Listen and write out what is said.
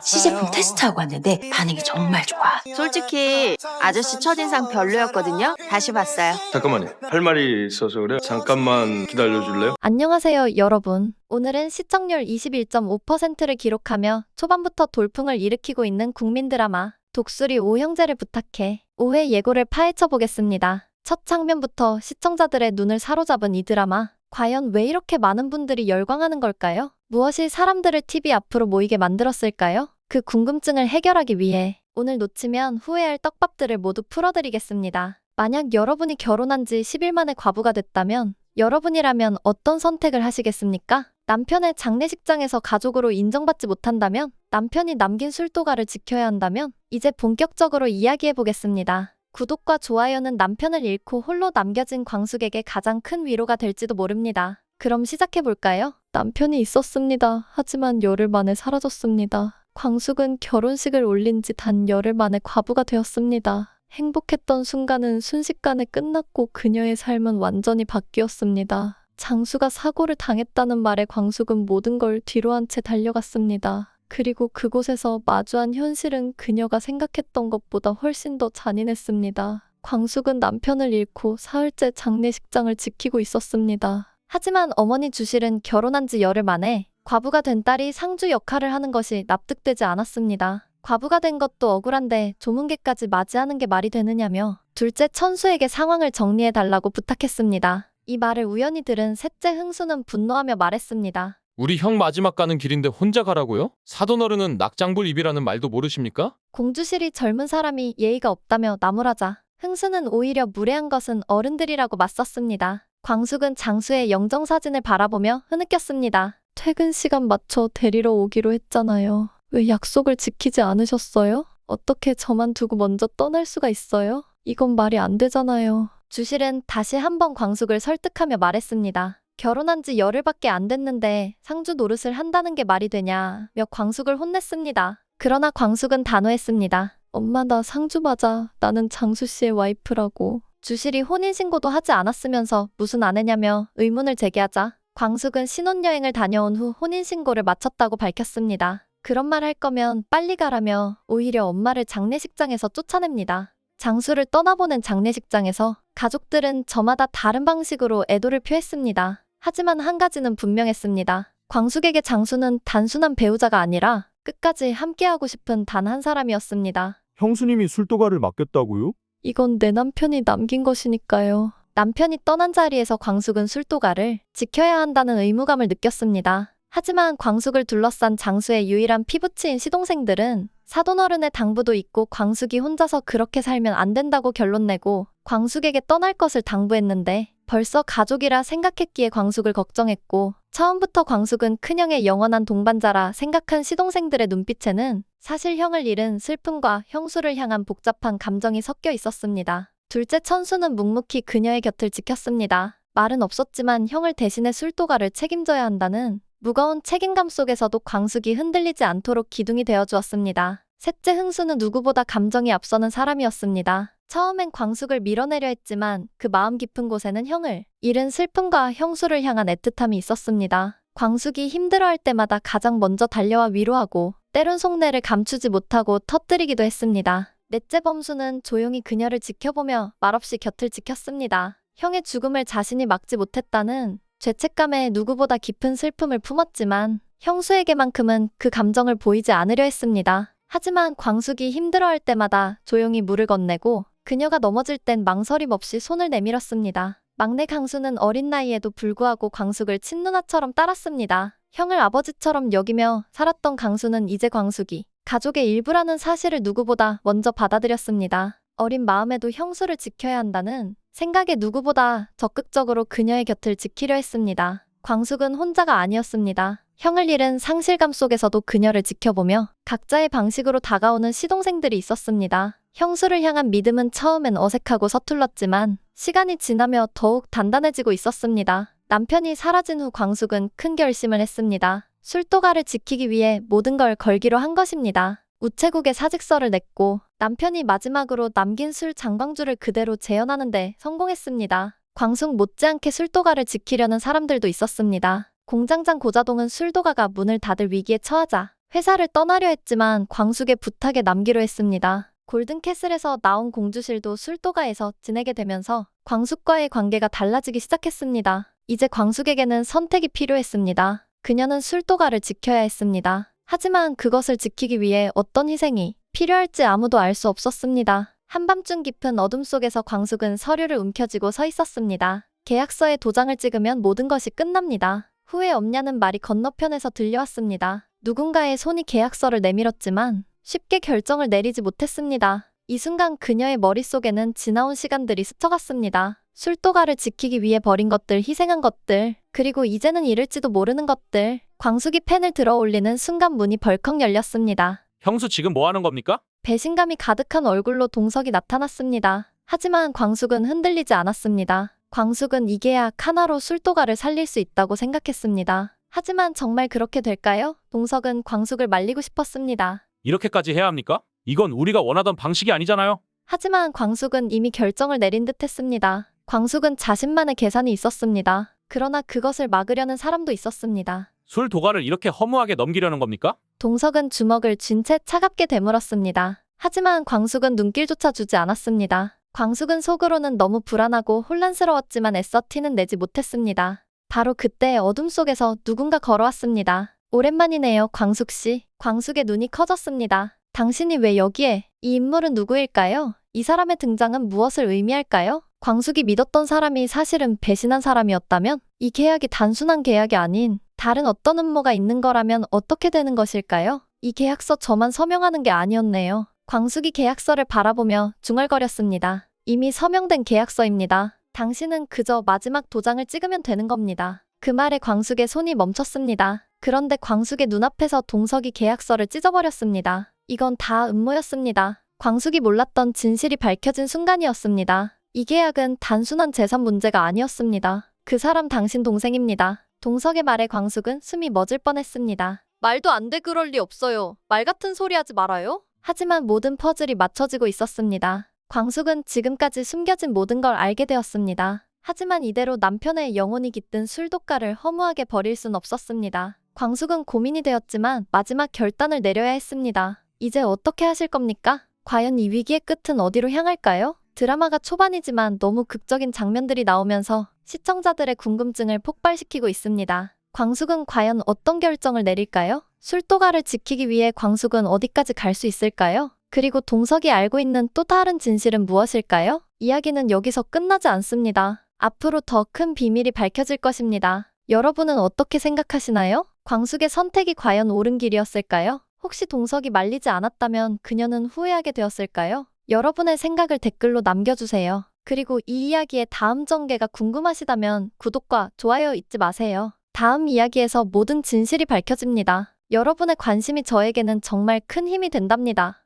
시제품 테스트하고 왔는데 반응이 정말 좋아. 솔직히 아저씨 첫인상 별로였거든요. 다시 봤어요. 잠깐만요. 할 말이 있어서 그래요. 잠깐만 기다려줄래요? 안녕하세요, 여러분. 오늘은 시청률 21.5%를 기록하며 초반부터 돌풍을 일으키고 있는 국민 드라마 독수리 오형제를 부탁해 5회 예고를 파헤쳐 보겠습니다. 첫 장면부터 시청자들의 눈을 사로잡은 이 드라마. 과연 왜 이렇게 많은 분들이 열광하는 걸까요? 무엇이 사람들을 TV 앞으로 모이게 만들었을까요? 그 궁금증을 해결하기 위해 오늘 놓치면 후회할 떡밥들을 모두 풀어드리겠습니다. 만약 여러분이 결혼한 지 10일 만에 과부가 됐다면 여러분이라면 어떤 선택을 하시겠습니까? 남편의 장례식장에서 가족으로 인정받지 못한다면? 남편이 남긴 술도가를 지켜야 한다면? 이제 본격적으로 이야기해보겠습니다. 구독과 좋아요는 남편을 잃고 홀로 남겨진 광숙에게 가장 큰 위로가 될지도 모릅니다. 그럼 시작해볼까요? 남편이 있었습니다. 하지만 열흘 만에 사라졌습니다. 광숙은 결혼식을 올린 지 단 열흘 만에 과부가 되었습니다. 행복했던 순간은 순식간에 끝났고 그녀의 삶은 완전히 바뀌었습니다. 장수가 사고를 당했다는 말에 광숙은 모든 걸 뒤로 한 채 달려갔습니다. 그리고 그곳에서 마주한 현실은 그녀가 생각했던 것보다 훨씬 더 잔인했습니다. 광숙은 남편을 잃고 사흘째 장례식장을 지키고 있었습니다. 하지만 어머니 주실은 결혼한 지 열흘 만에 과부가 된 딸이 상주 역할을 하는 것이 납득되지 않았습니다. 과부가 된 것도 억울한데 조문객까지 맞이하는 게 말이 되느냐며 둘째 천수에게 상황을 정리해달라고 부탁했습니다. 이 말을 우연히 들은 셋째 흥수는 분노하며 말했습니다. 우리 형 마지막 가는 길인데 혼자 가라고요? 사돈어른은 낙장불 입이라는 말도 모르십니까? 공주실이 젊은 사람이 예의가 없다며 나무라자 흥수는 오히려 무례한 것은 어른들이라고 맞섰습니다. 광숙은 장수의 영정사진을 바라보며 흐느꼈습니다. 퇴근 시간 맞춰 데리러 오기로 했잖아요. 왜 약속을 지키지 않으셨어요? 어떻게 저만 두고 먼저 떠날 수가 있어요? 이건 말이 안 되잖아요. 주실은 다시 한번 광숙을 설득하며 말했습니다. 결혼한 지 열흘밖에 안 됐는데 상주 노릇을 한다는 게 말이 되냐며 광숙을 혼냈습니다. 그러나 광숙은 단호했습니다. 엄마 나 상주 맞아. 나는 장수 씨의 와이프라고. 주실이 혼인신고도 하지 않았으면서 무슨 아내냐며 의문을 제기하자 광숙은 신혼여행을 다녀온 후 혼인신고를 마쳤다고 밝혔습니다. 그런 말 할 거면 빨리 가라며 오히려 엄마를 장례식장에서 쫓아냅니다. 장수를 떠나보낸 장례식장에서 가족들은 저마다 다른 방식으로 애도를 표했습니다. 하지만 한 가지는 분명했습니다. 광숙에게 장수는 단순한 배우자가 아니라 끝까지 함께하고 싶은 단 한 사람이었습니다. 형수님이 술도가를 맡겼다고요? 이건 내 남편이 남긴 것이니까요. 남편이 떠난 자리에서 광숙은 술도가를 지켜야 한다는 의무감을 느꼈습니다. 하지만 광숙을 둘러싼 장수의 유일한 피부치인 시동생들은 사돈어른의 당부도 있고 광숙이 혼자서 그렇게 살면 안 된다고 결론 내고 광숙에게 떠날 것을 당부했는데 벌써 가족이라 생각했기에 광숙을 걱정했고 처음부터 광숙은 큰형의 영원한 동반자라 생각한 시동생들의 눈빛에는 사실 형을 잃은 슬픔과 형수를 향한 복잡한 감정이 섞여 있었습니다. 둘째 천수는 묵묵히 그녀의 곁을 지켰습니다. 말은 없었지만 형을 대신해 술도가를 책임져야 한다는 무거운 책임감 속에서도 광숙이 흔들리지 않도록 기둥이 되어주었습니다. 셋째 흥수는 누구보다 감정이 앞서는 사람이었습니다. 처음엔 광숙을 밀어내려 했지만 그 마음 깊은 곳에는 형을 잃은 슬픔과 형수를 향한 애틋함이 있었습니다. 광숙이 힘들어할 때마다 가장 먼저 달려와 위로하고 때론 속내를 감추지 못하고 터뜨리기도 했습니다. 넷째 범수는 조용히 그녀를 지켜보며 말없이 곁을 지켰습니다. 형의 죽음을 자신이 막지 못했다는 죄책감에 누구보다 깊은 슬픔을 품었지만 형수에게만큼은 그 감정을 보이지 않으려 했습니다. 하지만 광숙이 힘들어할 때마다 조용히 물을 건네고 그녀가 넘어질 땐 망설임 없이 손을 내밀었습니다. 막내 강수는 어린 나이에도 불구하고 광숙을 친누나처럼 따랐습니다. 형을 아버지처럼 여기며 살았던 강수는 이제 광숙이 가족의 일부라는 사실을 누구보다 먼저 받아들였습니다. 어린 마음에도 형수를 지켜야 한다는 생각에 누구보다 적극적으로 그녀의 곁을 지키려 했습니다. 광숙은 혼자가 아니었습니다. 형을 잃은 상실감 속에서도 그녀를 지켜보며 각자의 방식으로 다가오는 시동생들이 있었습니다. 형수를 향한 믿음은 처음엔 어색하고 서툴렀지만 시간이 지나며 더욱 단단해지고 있었습니다. 남편이 사라진 후 광숙은 큰 결심을 했습니다. 술도가를 지키기 위해 모든 걸 걸기로 한 것입니다. 우체국에 사직서를 냈고 남편이 마지막으로 남긴 술 장방주를 그대로 재현하는데 성공했습니다. 광숙 못지않게 술도가를 지키려는 사람들도 있었습니다. 공장장 고자동은 술도가가 문을 닫을 위기에 처하자 회사를 떠나려 했지만 광숙의 부탁에 남기로 했습니다. 골든캐슬에서 나온 공주실도 술도가에서 지내게 되면서 광숙과의 관계가 달라지기 시작했습니다. 이제 광숙에게는 선택이 필요했습니다. 그녀는 술도가를 지켜야 했습니다. 하지만 그것을 지키기 위해 어떤 희생이 필요할지 아무도 알 수 없었습니다. 한밤중 깊은 어둠 속에서 광숙은 서류를 움켜쥐고 서 있었습니다. 계약서에 도장을 찍으면 모든 것이 끝납니다. 후회 없냐는 말이 건너편에서 들려왔습니다. 누군가의 손이 계약서를 내밀었지만 쉽게 결정을 내리지 못했습니다. 이 순간 그녀의 머릿속에는 지나온 시간들이 스쳐갔습니다. 술도가를 지키기 위해 버린 것들, 희생한 것들, 그리고 이제는 잃을지도 모르는 것들. 광숙이 펜을 들어 올리는 순간 문이 벌컥 열렸습니다. 형수 지금 뭐 하는 겁니까? 배신감이 가득한 얼굴로 동석이 나타났습니다. 하지만 광숙은 흔들리지 않았습니다. 광숙은 이 계약 하나로 술도가를 살릴 수 있다고 생각했습니다. 하지만 정말 그렇게 될까요? 동석은 광숙을 말리고 싶었습니다. 이렇게까지 해야 합니까? 이건 우리가 원하던 방식이 아니잖아요. 하지만 광숙은 이미 결정을 내린 듯 했습니다. 광숙은 자신만의 계산이 있었습니다. 그러나 그것을 막으려는 사람도 있었습니다. 술 도가를 이렇게 허무하게 넘기려는 겁니까? 동석은 주먹을 쥔 채 차갑게 되물었습니다. 하지만 광숙은 눈길조차 주지 않았습니다. 광숙은 속으로는 너무 불안하고 혼란스러웠지만 애써 티는 내지 못했습니다. 바로 그때 어둠 속에서 누군가 걸어왔습니다. 오랜만이네요, 광숙 씨. 광숙의 눈이 커졌습니다. 당신이 왜 여기에? 이 인물은 누구일까요? 이 사람의 등장은 무엇을 의미할까요? 광숙이 믿었던 사람이 사실은 배신한 사람이었다면 이 계약이 단순한 계약이 아닌 다른 어떤 음모가 있는 거라면 어떻게 되는 것일까요? 이 계약서 저만 서명하는 게 아니었네요. 광숙이 계약서를 바라보며 중얼거렸습니다. 이미 서명된 계약서입니다. 당신은 그저 마지막 도장을 찍으면 되는 겁니다. 그 말에 광숙의 손이 멈췄습니다. 그런데 광숙의 눈앞에서 동석이 계약서를 찢어버렸습니다. 이건 다 음모였습니다. 광숙이 몰랐던 진실이 밝혀진 순간이었습니다. 이 계약은 단순한 재산 문제가 아니었습니다. 그 사람 당신 동생입니다. 동석의 말에 광숙은 숨이 멎을 뻔했습니다. 말도 안 돼, 그럴 리 없어요. 말 같은 소리 하지 말아요. 하지만 모든 퍼즐이 맞춰지고 있었습니다. 광숙은 지금까지 숨겨진 모든 걸 알게 되었습니다. 하지만 이대로 남편의 영혼이 깃든 술독가를 허무하게 버릴 순 없었습니다. 광숙은 고민이 되었지만 마지막 결단을 내려야 했습니다. 이제 어떻게 하실 겁니까? 과연 이 위기의 끝은 어디로 향할까요? 드라마가 초반이지만 너무 극적인 장면들이 나오면서 시청자들의 궁금증을 폭발시키고 있습니다. 광숙은 과연 어떤 결정을 내릴까요? 술도가를 지키기 위해 광숙은 어디까지 갈 수 있을까요? 그리고 동석이 알고 있는 또 다른 진실은 무엇일까요? 이야기는 여기서 끝나지 않습니다. 앞으로 더 큰 비밀이 밝혀질 것입니다. 여러분은 어떻게 생각하시나요? 광숙의 선택이 과연 옳은 길이었을까요? 혹시 동석이 말리지 않았다면 그녀는 후회하게 되었을까요? 여러분의 생각을 댓글로 남겨주세요. 그리고 이 이야기의 다음 전개가 궁금하시다면 구독과 좋아요 잊지 마세요. 다음 이야기에서 모든 진실이 밝혀집니다. 여러분의 관심이 저에게는 정말 큰 힘이 된답니다.